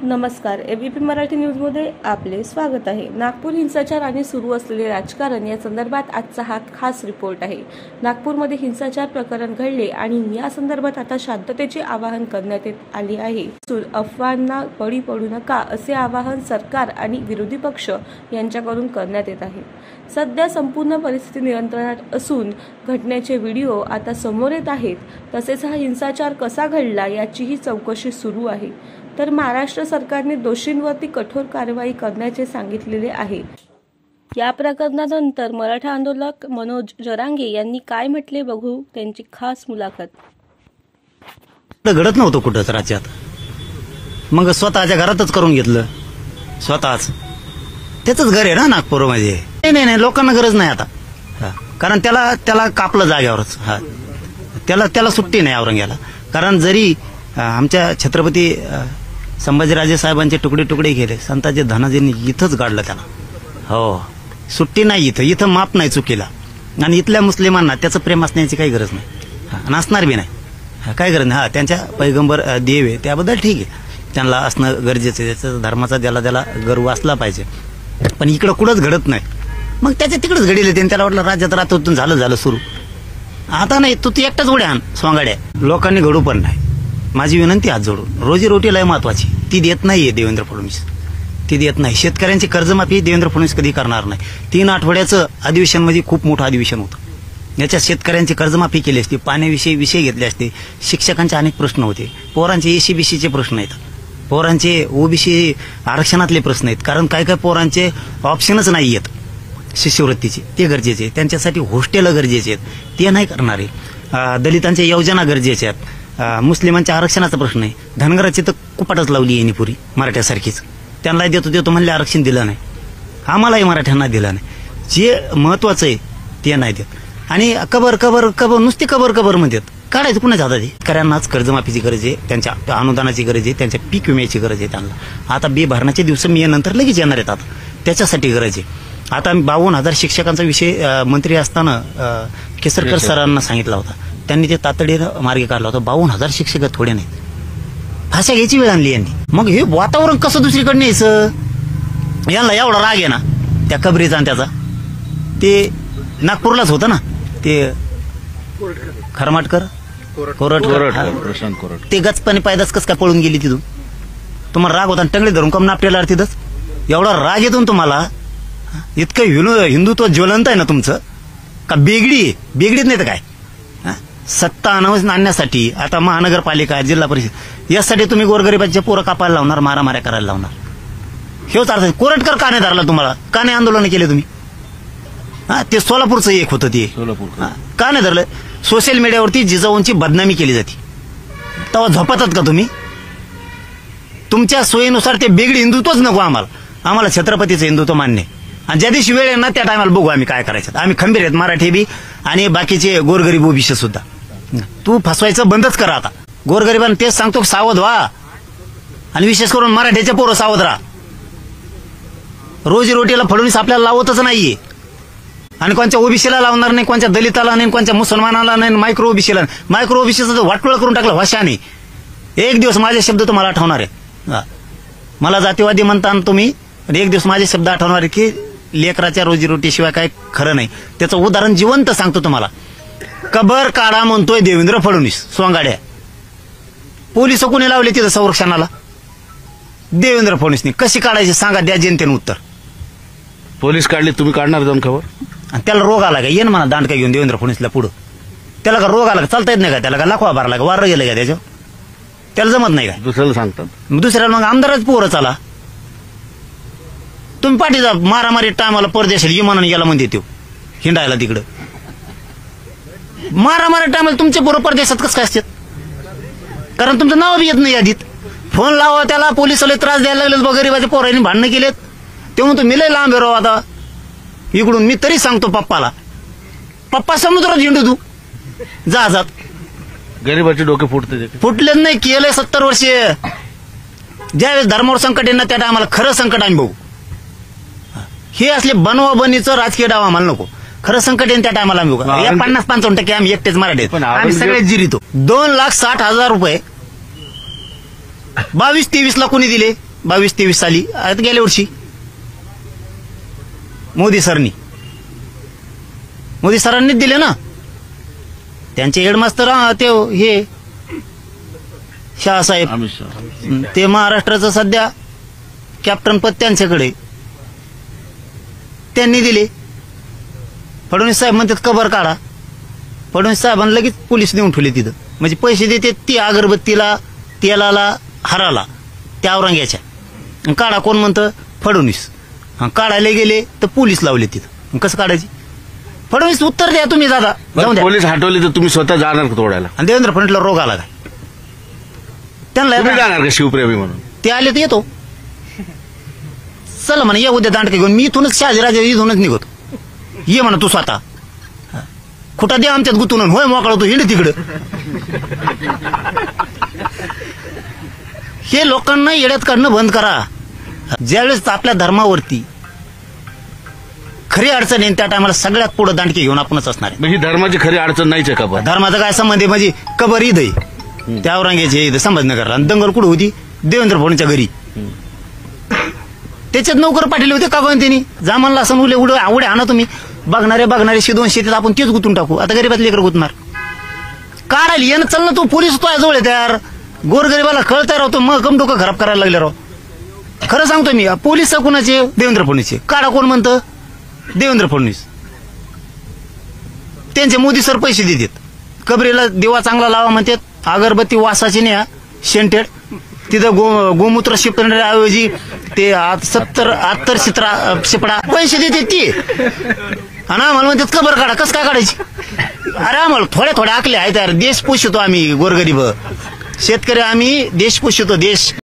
नमस्कार, एबीपी मराठी न्यूजमध्ये आपले स्वागत आहे। नागपूर हिंसाचार आणि सुरू असलेले राजकारण या संदर्भात आजचा हा खास रिपोर्ट आहे। नागपूरमध्ये हिंसाचार प्रकरण घडले आणि या संदर्भात आता शांततेचे आवाहन करण्यात येत आले आहे। अफवांना बळी पडू नका असे आवाहन सरकार आणि विरोधी पक्ष यांच्याकडून करण्यात येत आहे। सध्या संपूर्ण परिस्थिती नियंत्रणात असून घटनेचे व्हिडिओ आता समोर येत आहेत। तसेच हा हिंसाचार कसा घडला याचीही चौकशी सुरू आहे। तर महाराष्ट्र सरकारने दोषींवरती कठोर कारवाई करण्याचे सांगितलेले आहे। या प्रकरणानंतर मराठा आंदोलक मनोज जरांगे यांनी काय म्हटले बघू त्यांची खास मुलाखत। घडत नव्हतं कुठंच राज्यात, मग स्वतःच्या घरातच करून घेतलं। स्वतःच त्याचंच घर आहे ना नागपूरमध्ये। नाही लोकांना गरज नाही आता, कारण त्याला कापलं जाग्यावरच। त्याला सुट्टी नाही औरंग्याला। कारण जरी आमच्या छत्रपती संभाजीराजे साहेबांचे तुकडे तुकडे गेले, संताजी धनाजींनी इथंच गाडलं त्याला। हो, सुट्टी नाही इथं माप नाही चुकीला। आणि इथल्या मुस्लिमांना त्याचं प्रेम असण्याची काही गरज नाही, नसणार बी नाही, काय गरज नाही। त्यांच्या पैगंबर देव आहे त्याबद्दल ठीक आहे, त्यांना असणं गरजेचं आहे, त्याचा धर्माचा त्याला गर्व असला पाहिजे। पण इकडं कुठंच घडत नाही, मग त्याच्या तिकडेच घडले। त्याला वाटलं राज्यात राहतो झालं सुरू। आता नाही, तू एकटाच उड्या आण सोंगाड्या। लोकांनी घडू पण नाही। माझी विनंती हात जोडून, रोजी रोटीला महत्वाची, ती देत नाहीये देवेंद्र फडणवीस, ती देत नाही। शेतकऱ्यांची कर्जमाफी देवेंद्र फडणवीस कधी करणार नाही। 3 आठवड्याचं अधिवेशन म्हणजे खूप मोठं अधिवेशन होतं। याच्यात शेतकऱ्यांची कर्जमाफी केली असती, पाण्याविषयी विषय घेतले असते, शिक्षकांचे अनेक प्रश्न होते, पोरांचे एसीबीसीचे प्रश्न आहेत, पोरांचे ओबीसी आरक्षणातले प्रश्न आहेत। कारण काय पोरांचे ऑप्शनच नाही आहेत शिष्यवृत्तीचे, ते गरजेचे। त्यांच्यासाठी हॉस्टेल गरजेचे आहेत, ते नाही करणारे। दलितांच्या योजना गरजेच्या आहेत। मुस्लिमांच्या आरक्षणाचा प्रश्न आहे। धनगराची तर कुपाटच लावली आहे पुरी मराठ्यासारखीच। त्यांना देतो म्हणले आरक्षण दिलं नाही, आम्हालाही मराठ्यांना दिलं नाही। जे महत्वाचं आहे ते नाही देत, आणि कबर नुसती कबर म्हणतात। काढायचं कुणाच्या हातात आहे? शेतकऱ्यांनाच कर्जमाफीची गरज आहे, त्यांच्या अनुदानाची गरज आहे, त्यांच्या पीक विम्याची गरज आहे। त्यांना आता भरण्याचे दिवस मी नंतर लगेच येणार आहेत, आता त्याच्यासाठी गरज आहे। आता 52,000 शिक्षकांचा विषय मंत्री असताना केसरकर सरांना सांगितला होता, त्यांनी ते तातडीनं मार्गी काढला होता। 52,000 शिक्षक थोडे नाहीत, फाशा घ्यायची वेळ आणली यांनी। मग हे वातावरण कसं दुसरीकडे न्यायचं? यांना एवढा राग आहे ना त्या कबरीचा, त्याचा ते नागपूरलाच होतं ना, ते खरमाटकर कोरट ते गचपाने पायदास कस काय पळून गेली तिथून? तुम्हाला राग होता, टंगडे धरून कम नापटेला तिथंच एवढा राग येतो तुम्हाला? इतकं हिंदुत्व ज्वलंत आहे ना तुमचं, का बेगडीत नाही तर काय? सत्ता आणण्यासाठी आता महानगरपालिका, जिल्हा परिषद यासाठी तुम्ही गोरगरिबांच्या पोरं कापायला लावणार, मारामाऱ्या करायला लावणार। हेच अर्थ। कोरटकर का नाही धरला तुम्हाला? का नाही आंदोलन केले तुम्ही? ते सोलापूरचं एक होतं, ते का नाही धरलं? सोशल मीडियावरती जिजाऊंची बदनामी केली जाते, तेव्हा झोपतात का तुम्ही? तुमच्या सोयीनुसार ते बेगडी हिंदुत्वच नको आम्हाला छत्रपतीचं हिंदुत्व मान्य आहे। आणि ज्या दिवशी वेळ आहे ना त्या टायमाला बघू आम्ही काय करायचं। आम्ही खंबीर आहेत, मराठी बी आणि बाकीचे गोरगरीब ओबीसी सुद्धा। तू फसवायचं बंदच करा आता। गोरगरिबांना तेच सांगतो, सावध व्हा, आणि विशेष करून मराठ्याच्या पोरं सावध राहा। रोजी रोटीला फडणवीस आपल्याला लावतच नाहीये, आणि कोणत्या ओबीसीला लावणार नाही, कोणत्या दलिताला नाही, कोणत्या मुसलमानाला नाही, मायक्रो ओबीसीचं वाटोळं करून टाकलं भाषाने। एक दिवस माझे शब्द तुम्हाला आठवणार आहे। मला जातीवादी म्हणता तुम्ही, एक दिवस माझे शब्द आठवणार आहे की लेकराच्या रोजीरोटीशिवाय काय खरं नाही। त्याचं उदाहरण जिवंत सांगतो तुम्हाला। कबर काढा म्हणतोय देवेंद्र फडणवीस, सोंगाड्या। पोलिस कोणी लावले तिथं संरक्षणाला? देवेंद्र फडणवीसने। कशी काढायची सांगा, द्या जनतेनं उत्तर। पोलीस काढले, तुम्ही काढणार जाऊन खबर? आणि त्याला रोग आला का? येन म्हणा दांडका घेऊन देवेंद्र फडणवीसला पुढं। त्याला का रोग आला का? चालता येत नाही का त्याला? का लाखवा भरला का? वार गेलं का त्याच्यावर? त्याला जमत नाही का? दुसऱ्याला सांगतात, दुसऱ्याला मग आमदारच पोरं चाला। तुम्ही पाठीचा मारामारी टायमाला परदेशाला विमानाने गेला म्हणते तो हिंडायला तिकडं। मारामारी टायमाला तुमचे पोरं परदेशात कसं काय असतात? कारण तुमचं नाव बी येत नाही यादीत। फोन लावा त्याला, पोलिसाला त्रास द्यायला लागलेत, गरीबाच्या पोरांनी भांडणं केलेत। ते म्हणतो मी लय लांब राव आता इकडून। मी तरी सांगतो पप्पा समुद्रात हिंडू तू जहाजात। गरीबाचे डोके फुटलेच नाही, केलंय 70 वर्षे। ज्यावेळेस धर्मावर संकट येणार त्या टायमाला खरं संकट आम्ही बघू। हे असले बनवाबनीचं राजकीय डाव आम्हाला नको। खरं संकट येईल त्या टायमाला आम्ही बघू। 50-55% आम्ही एकटेच मराठी, आम्ही सगळे जिरितो। 2,60,000 रुपये 22-23 ला कोणी दिले? 22-23 साली, आता गेल्या वर्षी मोदी सरांनीच दिले ना. त्यांचे हेडमास्तर ते हे शहासाहेब, अमित शहा. ते महाराष्ट्राचं सध्या कॅप्टन पद त्यांच्याकडे, त्यांनी दिले. फडणवीस साहेब म्हणतात कबर काढा, फडणवीस साहेबांना लगेच पोलीस नेऊन ठेवले तिथं. म्हणजे पैसे देते ती अगरबत्तीला, तेलाला, हाराला, त्या औरंग्याच्या. काढा कोण म्हणतं? फडणवीस. काढायला गेले तर पोलीस लावले तिथं. कसं काढायची? फडणवीस उत्तर द्या तुम्ही, दादा जाऊन द्या. पोलीस हटवले तर तुम्ही स्वतः जाणार का तोडायला? आणि देवेंद्र फडणवीसला रोग आला काय? तुम्ही त्यांना जाणार का शिवप्रेमी म्हणून? ते आले तर येतो. चला म्हणा, या उद्या दांडके घेऊन. मी इथूनच शहाजीराजे इथूनच निघतो. ये म्हणा तू स्वतः. खुटा दे आमच्यात गुतून. होय मोकळा तू हिंड तिकडं. हे लोकांना येड्यात काढणं बंद करा. ज्यावेळेस आपल्या धर्मावरती खरी अडचण येईल त्या टायमाला सगळ्यात पुढे दांडके घेऊन आपणच असणार आहे. मग ही धर्माची खरी अडचण नाहीच आहे का पण? धर्माचा काय संबंध आहे? म्हणजे कबर ईद आहे त्या औरंग्याची ईद संभाजीनगरला, आणि दंगल कुठे होती? देवेंद्र फडणवीसच्या घरी. त्याच्यात नोकर पाठवले होते का कोण त्यांनी? जा म्हणला असं उड्या आणा तुम्ही. बघणारे 100-200 आपण तेच गुतून टाकू. आता गरीबातले लेकर गुतणार काढायला येणं. चल ना तू, पोलीस तो जवळ आहे यार. गोरगरीबाला कळता राहतो, मग कम डोकं खराब करायला लागले राव. खरं सांगतो मी, पोलीस कुणाचे? देवेंद्र फडणवीसचे. काढा कोण म्हणतं? देवेंद्र फडणवीस. त्यांचे मोदी सर पैसे देतात. कबरीला दिवा चांगला लावा म्हणतात, अगरबत्ती वासाची न्या शेंटेड, तिथं गोमूत्र शिपण्याऐवजी ते 70 शिपडा पैसे देते ती. आणि आम्हाला म्हणतात कबर काढा. कसं काय काढायची? अरे आम्हाला थोड्या आकले आहेत यार. देश पोषितो आम्ही, गोरगरीब शेतकरी आम्ही, देश पोषितो देश.